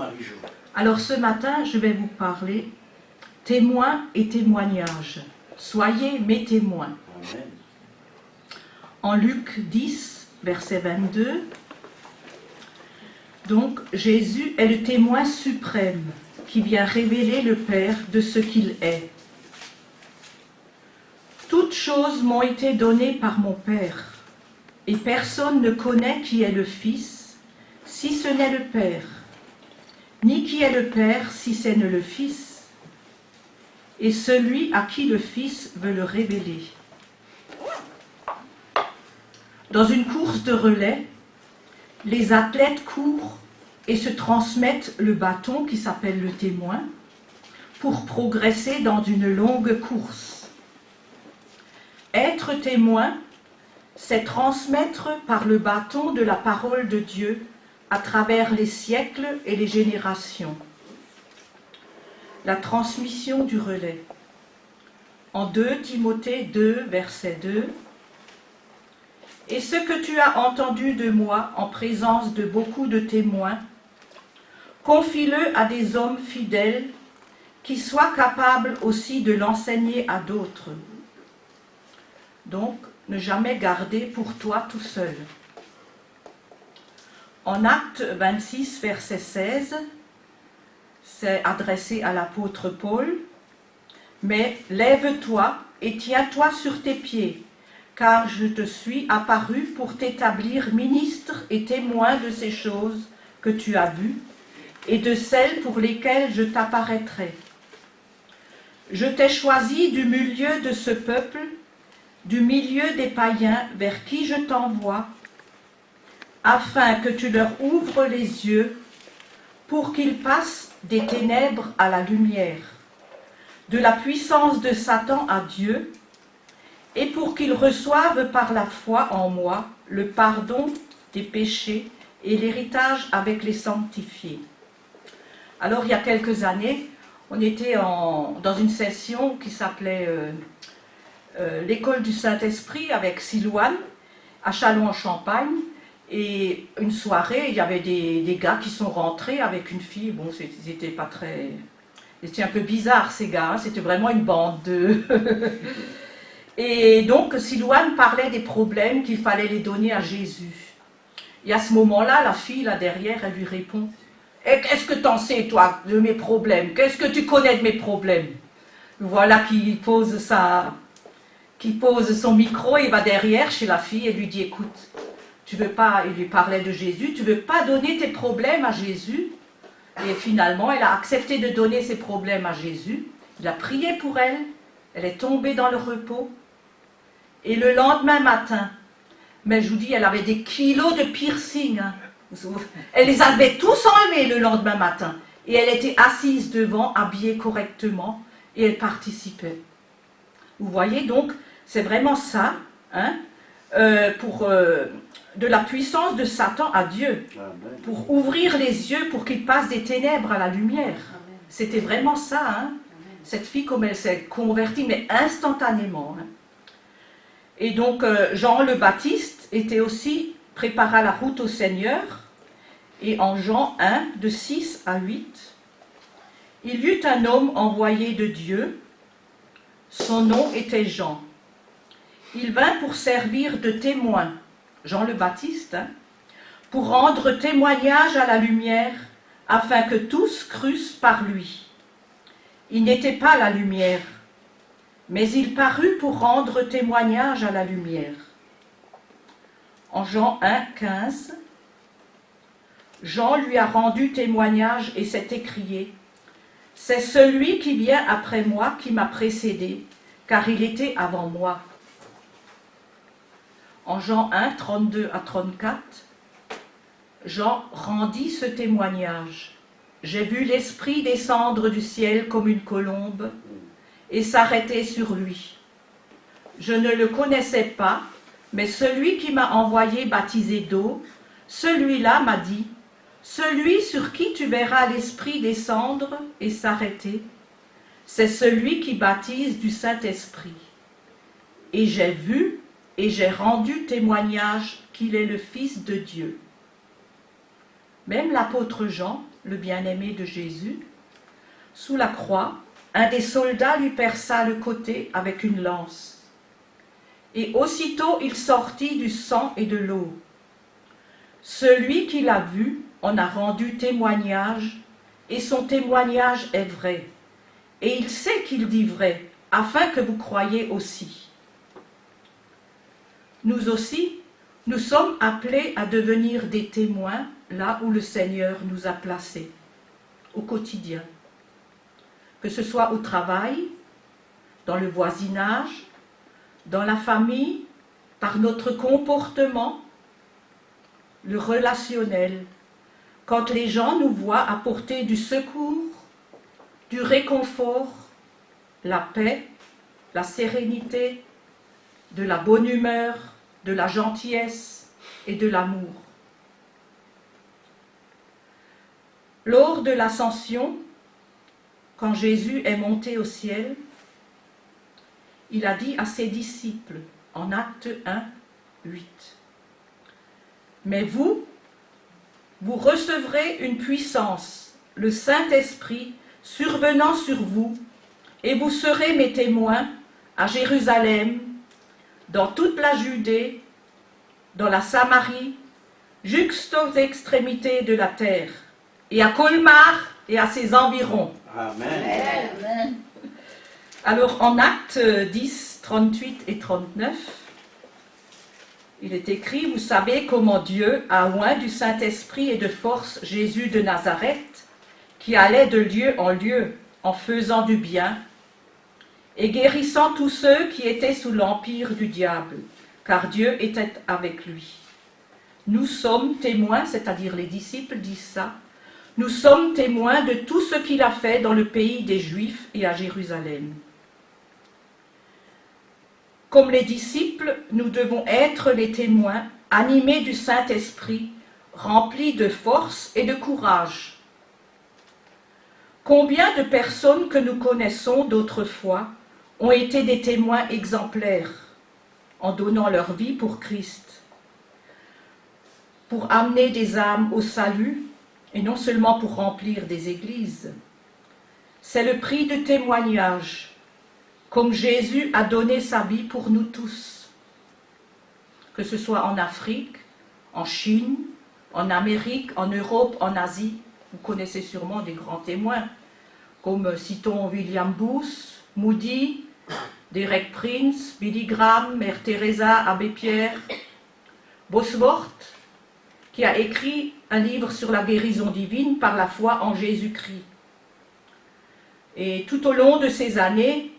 Marie-Jo. Alors ce matin, je vais vous parler témoins et témoignages. Soyez mes témoins. Amen. En Luc 10, verset 22, donc Jésus est le témoin suprême qui vient révéler le Père de ce qu'il est. Toutes choses m'ont été données par mon Père, et personne ne connaît qui est le Fils, si ce n'est le Père, ni qui est le Père, si ce n'est le Fils, et celui à qui le Fils veut le révéler. Dans une course de relais, les athlètes courent et se transmettent le bâton qui s'appelle le témoin pour progresser dans une longue course. Être témoin, c'est transmettre par le bâton de la parole de Dieu à travers les siècles et les générations. La transmission du relais. En 2 Timothée 2, verset 2, « Et ce que tu as entendu de moi en présence de beaucoup de témoins, confie-le à des hommes fidèles qui soient capables aussi de l'enseigner à d'autres. » Donc, ne jamais garder pour toi tout seul. En Actes 26, verset 16, c'est adressé à l'apôtre Paul, « Mais lève-toi et tiens-toi sur tes pieds, car je te suis apparu pour t'établir ministre et témoin de ces choses que tu as vues et de celles pour lesquelles je t'apparaîtrai. Je t'ai choisi du milieu de ce peuple, du milieu des païens vers qui je t'envoie, afin que tu leur ouvres les yeux pour qu'ils passent des ténèbres à la lumière, de la puissance de Satan à Dieu, et pour qu'ils reçoivent par la foi en moi le pardon des péchés et l'héritage avec les sanctifiés. » Alors, il y a quelques années, on était dans une session qui s'appelait l'école du Saint-Esprit avec Silouane, à Châlons-en-Champagne, et une soirée, il y avait des gars qui sont rentrés avec une fille. Bon, c'était pas très... C'était un peu bizarre, ces gars, hein, c'était vraiment une bande de... Et donc, Silouane parlait des problèmes qu'il fallait les donner à Jésus. Et à ce moment-là, la fille, là derrière, elle lui répond, « Et qu'est-ce que t'en sais, toi, de mes problèmes? Qu'est-ce que tu connais de mes problèmes ?» Voilà qui pose son micro et va derrière chez la fille et lui dit, « Écoute, tu veux pas... » Il lui parlait de Jésus, « Tu veux pas donner tes problèmes à Jésus ?» Et finalement, elle a accepté de donner ses problèmes à Jésus. Il a prié pour elle, elle est tombée dans le repos. Et le lendemain matin, mais je vous dis, elle avait des kilos de piercing. Hein. Elle les avait tous enlevés le lendemain matin. Et elle était assise devant, habillée correctement, et elle participait. Vous voyez, donc, c'est vraiment ça, hein, de la puissance de Satan à Dieu, pour ouvrir les yeux, pour qu'il passe des ténèbres à la lumière. C'était vraiment ça, hein. Cette fille, comme elle s'est convertie, mais instantanément, hein. Et donc, Jean le Baptiste était aussi prépara la route au Seigneur, et en Jean 1, de 6 à 8, il y eut un homme envoyé de Dieu, son nom était Jean. Il vint pour servir de témoin, Jean le Baptiste, hein, pour rendre témoignage à la lumière, afin que tous crussent par lui. Il n'était pas la lumière, mais il parut pour rendre témoignage à la lumière. En Jean 1, 15, Jean lui a rendu témoignage et s'est écrié, « C'est celui qui vient après moi qui m'a précédé, car il était avant moi. » En Jean 1, 32 à 34, Jean rendit ce témoignage. « J'ai vu l'Esprit descendre du ciel comme une colombe et s'arrêter sur lui. Je ne le connaissais pas, mais celui qui m'a envoyé baptiser d'eau, celui-là m'a dit, « Celui sur qui tu verras l'Esprit descendre et s'arrêter, c'est celui qui baptise du Saint-Esprit. Et j'ai vu et j'ai rendu témoignage qu'il est le Fils de Dieu. » Même l'apôtre Jean, le bien-aimé de Jésus, sous la croix, un des soldats lui perça le côté avec une lance. Et aussitôt il sortit du sang et de l'eau. Celui qui l'a vu en a rendu témoignage, et son témoignage est vrai. Et il sait qu'il dit vrai, afin que vous croyiez aussi. Nous aussi, nous sommes appelés à devenir des témoins là où le Seigneur nous a placés, au quotidien. Que ce soit au travail, dans le voisinage, dans la famille, par notre comportement, le relationnel, quand les gens nous voient apporter du secours, du réconfort, la paix, la sérénité, de la bonne humeur, de la gentillesse et de l'amour. Lors de l'ascension, quand Jésus est monté au ciel, il a dit à ses disciples, en Acte 1, 8, « Mais vous recevrez une puissance, le Saint-Esprit, survenant sur vous, et vous serez mes témoins à Jérusalem, dans toute la Judée, dans la Samarie, jusqu'aux extrémités de la terre, et à Colmar et à ses environs. » Amen. Amen. Alors en Actes 10, 38 et 39, il est écrit, vous savez comment Dieu a oint du Saint-Esprit et de force Jésus de Nazareth, qui allait de lieu en lieu en faisant du bien et guérissant tous ceux qui étaient sous l'empire du diable, car Dieu était avec lui. Nous sommes témoins, c'est-à-dire les disciples disent ça, nous sommes témoins de tout ce qu'il a fait dans le pays des Juifs et à Jérusalem. Comme les disciples, nous devons être les témoins animés du Saint-Esprit, remplis de force et de courage. Combien de personnes que nous connaissons d'autrefois ont été des témoins exemplaires en donnant leur vie pour Christ, pour amener des âmes au salut et non seulement pour remplir des églises. C'est le prix du témoignage, comme Jésus a donné sa vie pour nous tous, que ce soit en Afrique, en Chine, en Amérique, en Europe, en Asie. Vous connaissez sûrement des grands témoins, comme citons William Booth, Moody, Derek Prince, Billy Graham, Mère Teresa, Abbé Pierre, Bosworth, qui a écrit un livre sur la guérison divine par la foi en Jésus-Christ. Et tout au long de ces années,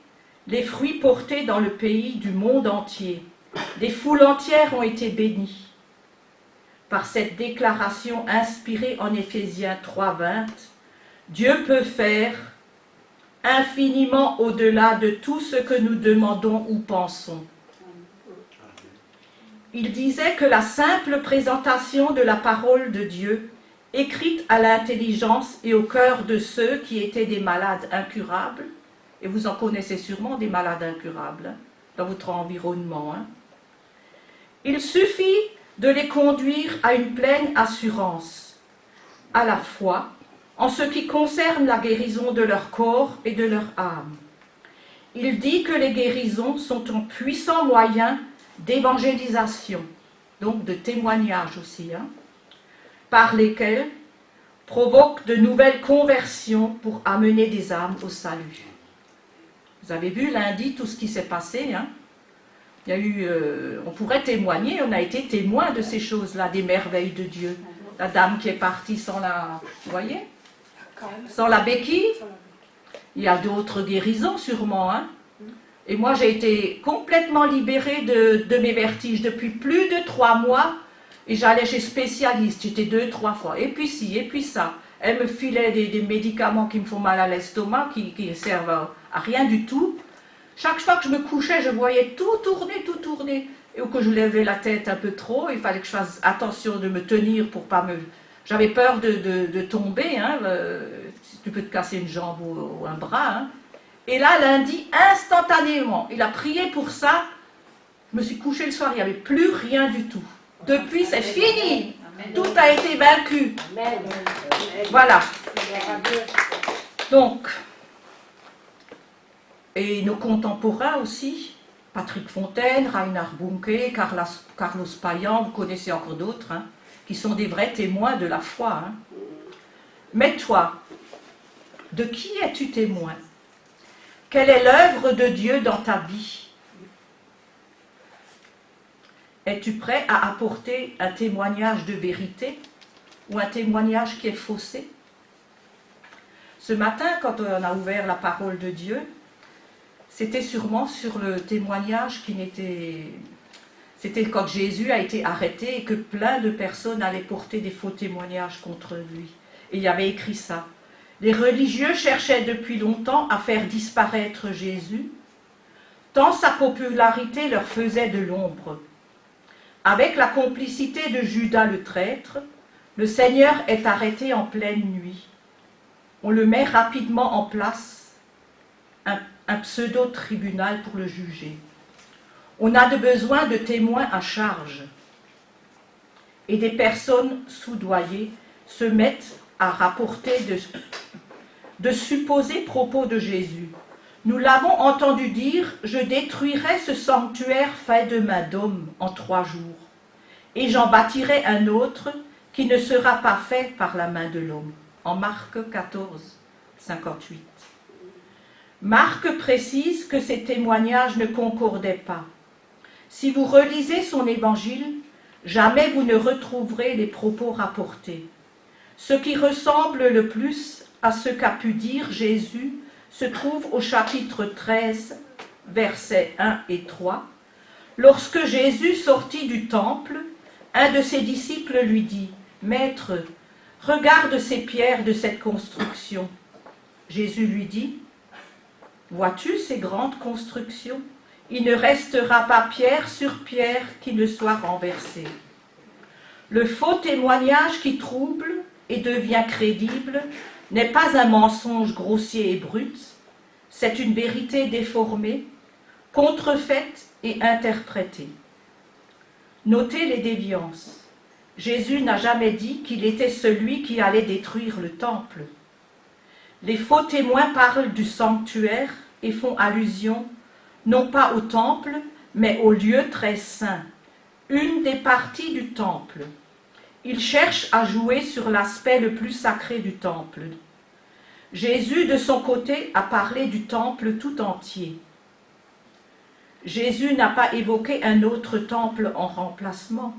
les fruits portés dans le pays du monde entier, des foules entières ont été bénies par cette déclaration inspirée en Éphésiens 3:20. Dieu peut faire infiniment au-delà de tout ce que nous demandons ou pensons. Il disait que la simple présentation de la parole de Dieu, écrite à l'intelligence et au cœur de ceux qui étaient des malades incurables, et vous en connaissez sûrement des malades incurables hein, dans votre environnement, hein. Il suffit de les conduire à une pleine assurance, à la fois en ce qui concerne la guérison de leur corps et de leur âme. Il dit que les guérisons sont un puissant moyen d'évangélisation, donc de témoignage aussi, hein, par lesquels provoquent de nouvelles conversions pour amener des âmes au salut. Vous avez vu lundi tout ce qui s'est passé, hein? Il y a eu, on pourrait témoigner, on a été témoin de ces choses-là, des merveilles de Dieu. La dame qui est partie sans la, vous voyez, sans la béquille. Il y a d'autres guérisons sûrement, hein? Et moi j'ai été complètement libérée de mes vertiges depuis plus de 3 mois et j'allais chez spécialiste, j'étais 2-3 fois, et puis ci, et puis ça. Elle me filait des médicaments qui me font mal à l'estomac, qui servent à rien du tout. Chaque fois que je me couchais, je voyais tout tourner. Et que je levais la tête un peu trop, il fallait que je fasse attention de me tenir pour pas me... J'avais peur de tomber, hein, tu peux te casser une jambe ou un bras. Hein. Et là, lundi, instantanément, il a prié pour ça. Je me suis couchée le soir, il n'y avait plus rien du tout. Depuis, c'est fini. Tout a été vaincu. Voilà. Donc, et nos contemporains aussi, Patrick Fontaine, Reinhard Bunke, Carlos Payan, vous connaissez encore d'autres, hein, qui sont des vrais témoins de la foi. Hein. Mais toi, de qui es-tu témoin? Quelle est l'œuvre de Dieu dans ta vie? Es-tu prêt à apporter un témoignage de vérité ou un témoignage qui est faussé? Ce matin, quand on a ouvert la parole de Dieu, c'était sûrement sur le témoignage qui n'était... C'était quand Jésus a été arrêté et que plein de personnes allaient porter des faux témoignages contre lui. Et il y avait écrit ça. Les religieux cherchaient depuis longtemps à faire disparaître Jésus, tant sa popularité leur faisait de l'ombre. Avec la complicité de Judas le traître, le Seigneur est arrêté en pleine nuit. On le met rapidement en place, un pseudo-tribunal pour le juger. On a besoin de témoins à charge. Et des personnes soudoyées se mettent à rapporter de supposés propos de Jésus. Nous l'avons entendu dire, je détruirai ce sanctuaire fait de main d'homme en 3 jours, et j'en bâtirai un autre qui ne sera pas fait par la main de l'homme. En Marc 14, 58. Marc précise que ces témoignages ne concordaient pas. Si vous relisez son évangile, jamais vous ne retrouverez les propos rapportés. Ce qui ressemble le plus à ce qu'a pu dire Jésus se trouve au chapitre 13, versets 1 et 3. Lorsque Jésus sortit du temple, un de ses disciples lui dit « Maître, regarde ces pierres de cette construction. » Jésus lui dit « Vois-tu ces grandes constructions? Il ne restera pas pierre sur pierre qui ne soit renversée. » Le faux témoignage qui trouble et devient crédible n'est pas un mensonge grossier et brut, c'est une vérité déformée, contrefaite et interprétée. Notez les déviances. Jésus n'a jamais dit qu'il était celui qui allait détruire le temple. Les faux témoins parlent du sanctuaire et font allusion non pas au temple, mais au lieu très saint, une des parties du temple. Ils cherchent à jouer sur l'aspect le plus sacré du temple. Jésus, de son côté, a parlé du temple tout entier. Jésus n'a pas évoqué un autre temple en remplacement.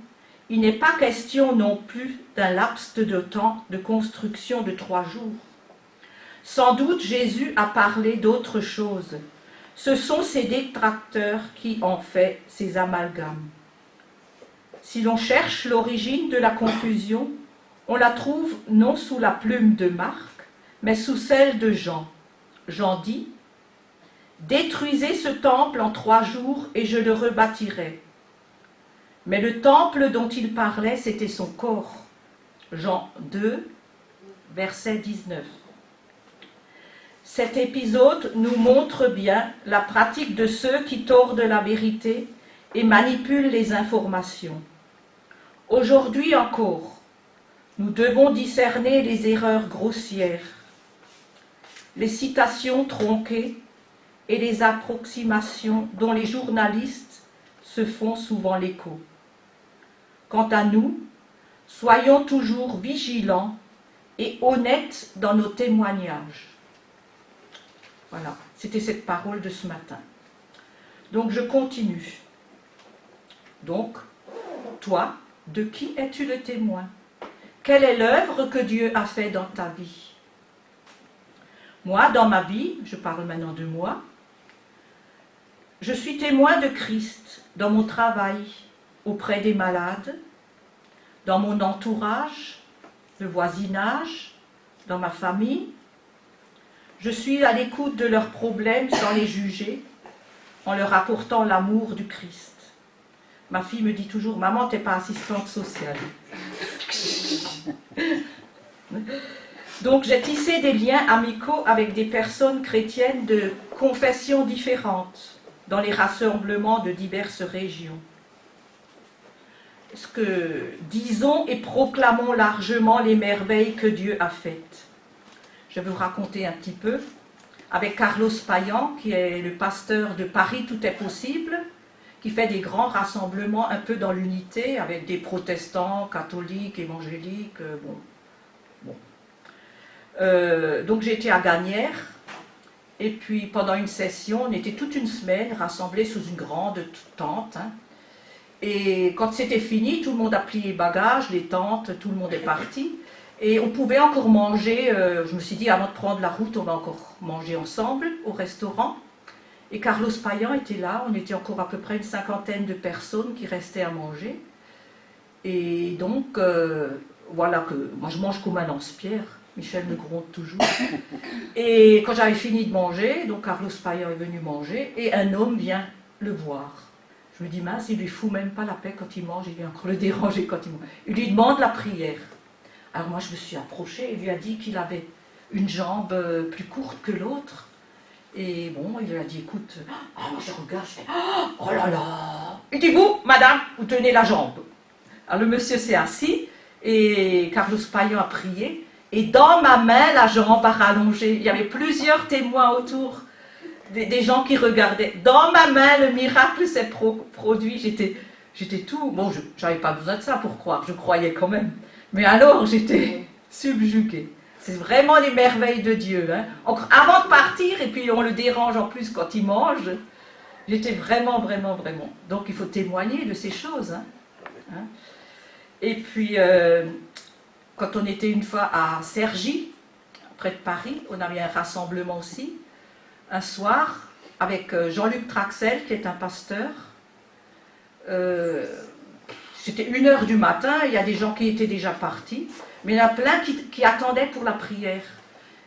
Il n'est pas question non plus d'un laps de temps de construction de 3 jours. Sans doute Jésus a parlé d'autre chose. Ce sont ses détracteurs qui ont fait ces amalgames. Si l'on cherche l'origine de la confusion, on la trouve non sous la plume de Marc, mais sous celle de Jean. Jean dit « Détruisez ce temple en 3 jours et je le rebâtirai. » Mais le temple dont il parlait, c'était son corps. Jean 2, verset 19. Cet épisode nous montre bien la pratique de ceux qui tordent la vérité et manipulent les informations. Aujourd'hui encore, nous devons discerner les erreurs grossières, les citations tronquées et les approximations dont les journalistes se font souvent l'écho. Quant à nous, soyons toujours vigilants et honnêtes dans nos témoignages. Voilà, c'était cette parole de ce matin. Donc je continue. Donc, toi, de qui es-tu le témoin? Quelle est l'œuvre que Dieu a faite dans ta vie? Moi, dans ma vie, je parle maintenant de moi, je suis témoin de Christ dans mon travail, auprès des malades, dans mon entourage, le voisinage, dans ma famille. Je suis à l'écoute de leurs problèmes sans les juger, en leur apportant l'amour du Christ. Ma fille me dit toujours, maman, t'es pas assistante sociale. Donc j'ai tissé des liens amicaux avec des personnes chrétiennes de confessions différentes dans les rassemblements de diverses régions. ce que disons et proclamons largement les merveilles que Dieu a faites. Je vais vous raconter un petit peu. Avec Carlos Payan, qui est le pasteur de Paris Tout est possible, qui fait des grands rassemblements un peu dans l'unité, avec des protestants, catholiques, évangéliques, donc j'étais à Gagnières, et puis pendant une session, on était toute une semaine rassemblés sous une grande tente, hein. Et quand c'était fini, tout le monde a plié les bagages, les tentes, tout le monde est parti. Et on pouvait encore manger, je me suis dit, avant de prendre la route, on va encore manger ensemble au restaurant. Et Carlos Payan était là, on était encore à peu près une 50aine de personnes qui restaient à manger. Et donc, voilà que moi je mange comme un lance-pierre, Michel me gronde toujours. Et quand j'avais fini de manger, donc Carlos Payan est venu manger, et un homme vient le voir. Je me dis, mince, il lui fout même pas la paix quand il mange, il vient encore le déranger quand il mange. Il lui demande la prière. Alors moi je me suis approchée et lui a dit qu'il avait une jambe plus courte que l'autre. Et bon, il lui a dit, écoute, moi je regarde, je fais, oh là là. Il dit, vous, madame, vous tenez la jambe. Alors le monsieur s'est assis et Carlos Payan a prié. Et dans ma main, la jambe a rallongé. Il y avait plusieurs témoins autour, des gens qui regardaient. Dans ma main, le miracle s'est produit. J'étais tout... Bon, je n'avais pas besoin de ça pour croire, je croyais quand même. Mais alors, j'étais subjuguée. C'est vraiment les merveilles de Dieu. Hein. Encore avant de partir, et puis on le dérange en plus quand il mange, j'étais vraiment, vraiment, vraiment. Donc il faut témoigner de ces choses. Hein. Et puis, quand on était une fois à Cergy, près de Paris, on avait un rassemblement aussi, un soir, avec Jean-Luc Traxel, qui est un pasteur. C'était 1h du matin, il y a des gens qui étaient déjà partis, mais il y en a plein qui attendaient pour la prière.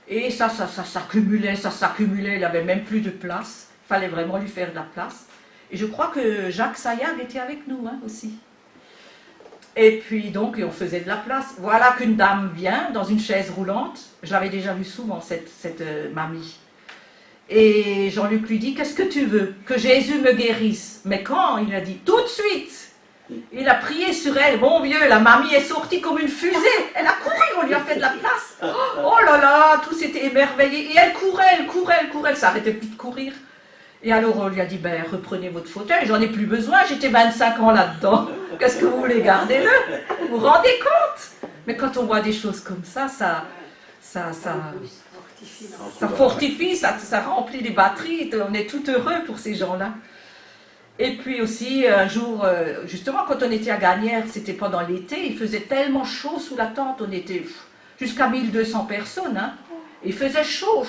Et ça s'accumulait, il n'avait même plus de place, il fallait vraiment lui faire de la place. Et je crois que Jacques Saillag était avec nous aussi. Et puis donc, on faisait de la place. Voilà qu'une dame vient dans une chaise roulante, je l'avais déjà vue souvent, cette mamie. Et Jean-Luc lui dit, qu'est-ce que tu veux? Que Jésus me guérisse. Mais quand? Il a dit, tout de suite. Il a prié sur elle, bon vieux, la mamie est sortie comme une fusée, elle a couru, on lui a fait de la place. Oh là là, tout s'était émerveillé, et elle courait, elle s'arrêtait plus de courir. Et alors on lui a dit, ben reprenez votre fauteuil, j'en ai plus besoin, j'étais 25 ans là-dedans, qu'est-ce que vous voulez, gardez-le, vous vous rendez compte? Mais quand on voit des choses comme ça fortifie, ça remplit les batteries, on est tout heureux pour ces gens-là. Et puis aussi, un jour, justement, quand on était à Gagnières, c'était pendant l'été, il faisait tellement chaud sous la tente, on était jusqu'à 1200 personnes, hein. Il faisait chaud,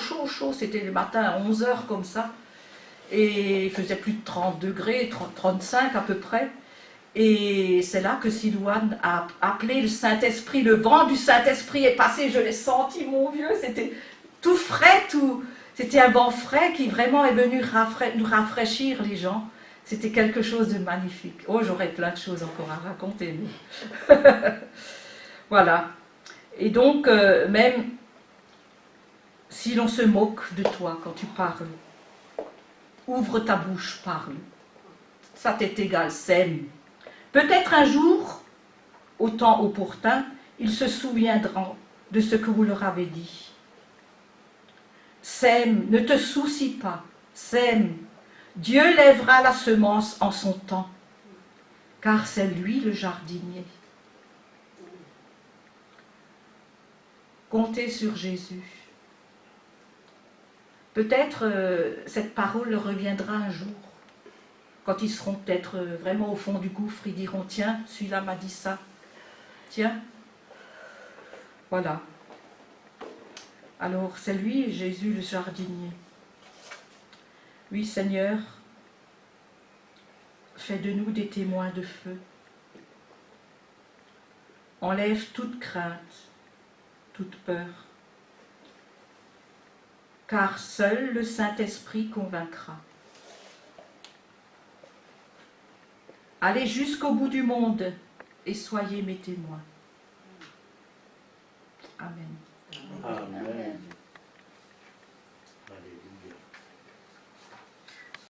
c'était le matin à 11h comme ça, et il faisait plus de 30 degrés, 35 à peu près, et c'est là que Silouane a appelé le Saint-Esprit, le vent du Saint-Esprit est passé, je l'ai senti, mon vieux, c'était tout frais, c'était un vent frais qui vraiment est venu nous rafraîchir les gens. C'était quelque chose de magnifique. Oh, j'aurais plein de choses encore à raconter. Mais... voilà. Et donc, même si l'on se moque de toi quand tu parles, ouvre ta bouche, parle. Ça t'est égal, sème. Peut-être un jour, au temps opportun, ils se souviendront de ce que vous leur avez dit. Sème, ne te soucie pas, sème. Dieu lèvera la semence en son temps, car c'est lui le jardinier. Comptez sur Jésus. Peut-être cette parole leur reviendra un jour, quand ils seront peut-être vraiment au fond du gouffre, ils diront, tiens, celui-là m'a dit ça, tiens, voilà. Alors c'est lui, Jésus le jardinier. Oui, Seigneur, fais de nous des témoins de feu. Enlève toute crainte, toute peur, car seul le Saint-Esprit convaincra. Allez jusqu'au bout du monde et soyez mes témoins. Amen. Amen.